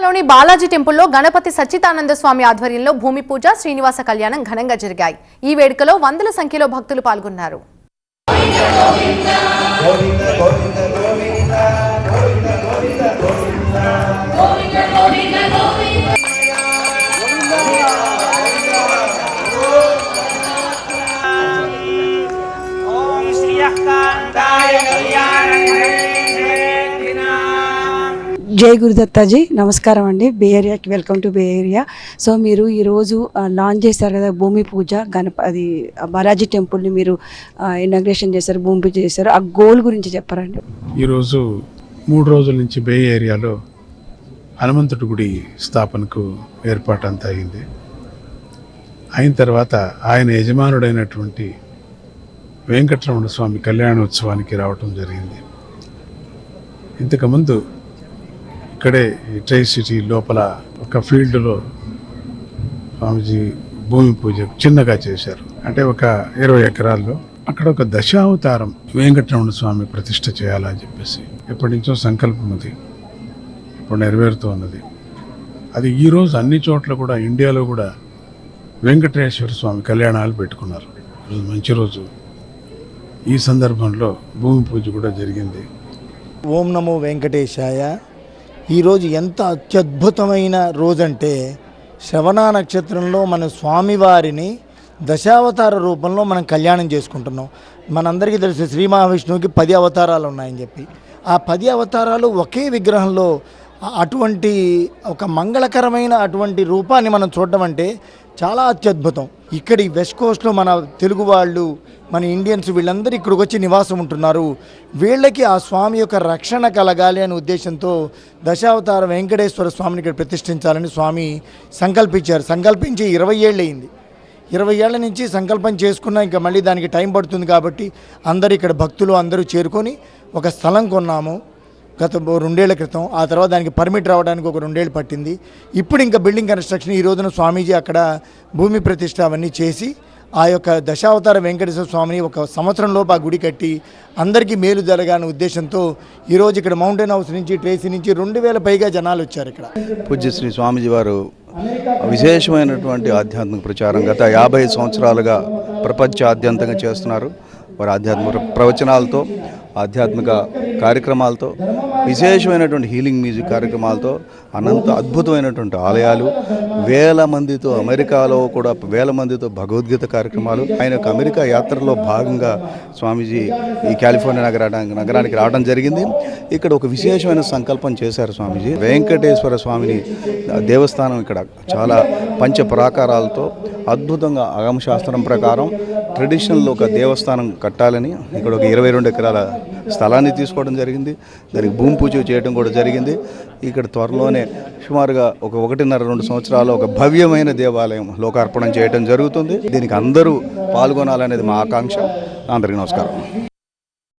నగరంలోని బాలాజీ టెంపుల్లో గణపతి సచ్చిదానంద స్వామి ఆధ్వర్యంలో భూమి పూజ, శ్రీనివాస కళ్యాణం ఘనంగా జరిగాయి. ఈ వేడుకలో వందల సంఖ్యలో భక్తులు పాల్గొన్నారు. జై గురుదత్తాజీ, నమస్కారం అండి. బే ఏరియాకి welcome to bay area. So మీరు ఈరోజు లాంచ్ చేశారు కదా భూమి పూజ, అది బాలాజీ టెంపుల్ని మీరు ఇనాగ్రేషన్ చేశారు, భూమి పూజ చేశారు. ఆ గోల్ గురించి చెప్పారండి. ఈరోజు 3 రోజుల నుంచి బే ఏరియాలో హనుమంతుడి గుడి స్థాపనకు ఏర్పాటు అంతా అయింది. అయిన తర్వాత ఆయన యజమానుడైనటువంటి వెంకటరమణ స్వామి కళ్యాణోత్సవానికి రావటం జరిగింది. ఇంతకుముందు ఇక్కడే ట్రై సిటీ లోపల ఒక ఫీల్డ్లో స్వామిజీ భూమి పూజ చిన్నగా చేశారు. అంటే ఒక 20 ఎకరాల్లో అక్కడ ఒక దశావతారం వెంకటరమణ స్వామి ప్రతిష్ఠ చేయాలని చెప్పేసి ఎప్పటి నుంచో సంకల్పం అది ఇప్పుడు నెరవేరుతూ ఉన్నది. అది ఈరోజు అన్ని చోట్ల కూడా ఇండియాలో కూడా వెంకటేశ్వర స్వామి కళ్యాణాలు పెట్టుకున్నారు. ఈరోజు మంచి రోజు. ఈ సందర్భంలో భూమి పూజ కూడా జరిగింది. ఓం నమో వెంకటేశాయ. ఈరోజు ఎంత అత్యద్భుతమైన రోజంటే శ్రవణ నక్షత్రంలో మన స్వామివారిని దశావతార రూపంలో మనం కళ్యాణం చేసుకుంటున్నాం. మనందరికీ తెలుసు శ్రీ మహావిష్ణువుకి 10 అవతారాలు ఉన్నాయని చెప్పి. ఆ 10 అవతారాలు ఒకే విగ్రహంలో అటువంటి ఒక మంగళకరమైన అటువంటి రూపాన్ని మనం చూడడం అంటే చాలా అత్యద్భుతం. ఇక్కడ ఈ వెస్ట్ కోస్ట్లో మన తెలుగు వాళ్ళు, మన ఇండియన్స్ వీళ్ళందరూ ఇక్కడికి వచ్చి నివాసం ఉంటున్నారు. వీళ్ళకి ఆ స్వామి యొక్క రక్షణ కలగాలి అనే ఉద్దేశంతో దశావతార వెంకటేశ్వర స్వామిని ఇక్కడ ప్రతిష్ఠించాలని స్వామి సంకల్పించారు. సంకల్పించి 20 ఏళ్ళు అయింది. 20 ఏళ్ల నుంచి సంకల్పం చేసుకున్నా ఇంకా మళ్ళీ దానికి టైం పడుతుంది కాబట్టి అందరు ఇక్కడ భక్తులు అందరూ చేరుకొని ఒక స్థలం కొన్నాము గత 2 ఏళ్ల క్రితం. ఆ తర్వాత దానికి పర్మిట్ రావడానికి ఒక 2 ఏళ్ళు పట్టింది. ఇప్పుడు ఇంకా బిల్డింగ్ కన్స్ట్రక్షన్, ఈ రోజున స్వామీజీ అక్కడ భూమి ప్రతిష్ఠ అవన్నీ చేసి ఆ యొక్క దశావతార వెంకటేశ్వర స్వామిని ఒక సంవత్సరంలోపు ఆ గుడి కట్టి అందరికీ మేలు జరగాలనే ఉద్దేశంతో ఈరోజు ఇక్కడ మౌంటైన్ హౌస్ నుంచి ట్రేసీ నుంచి 2000 పైగా జనాలు వచ్చారు. ఇక్కడ పూజ్య శ్రీ స్వామీజీ వారు విశేషమైనటువంటి ఆధ్యాత్మిక ప్రచారం గత 50 సంవత్సరాలుగా ప్రపంచాద్యంతంగా చేస్తున్నారు. వారి ఆధ్యాత్మిక ప్రవచనాలతో, ఆధ్యాత్మిక కార్యక్రమాలతో, విశేషమైనటువంటి హీలింగ్ మ్యూజిక్ కార్యక్రమాలతో, అద్భుతమైనటువంటి ఆలయాలు, వేల మందితో, అమెరికాలో కూడా వేల మందితో భగవద్గీత కార్యక్రమాలు. ఆయన యొక్క అమెరికా యాత్రలో భాగంగా స్వామీజీ ఈ కాలిఫోర్నియా నగరానికి రావడం జరిగింది. ఇక్కడ ఒక విశేషమైన సంకల్పం చేశారు స్వామీజీ. వెంకటేశ్వర స్వామిని దేవస్థానం ఇక్కడ చాలా పంచ ప్రాకారాలతో అద్భుతంగా ఆగమశాస్త్రం ప్రకారం ట్రెడిషనల్లో ఒక దేవస్థానం కట్టాలని ఇక్కడ ఒక 22 ఎకరాల స్థలాన్ని తీసుకోవడం జరిగింది. దానికి భూమి పూజ చేయడం కూడా జరిగింది. ఇక్కడ త్వరలోనే సుమారుగా ఒక 1.5-2 సంవత్సరాలు ఒక భవ్యమైన దేవాలయం లోకార్పణం చేయడం జరుగుతుంది. దీనికి అందరూ పాల్గొనాలనేది మా ఆకాంక్ష. అందరికీ నమస్కారం.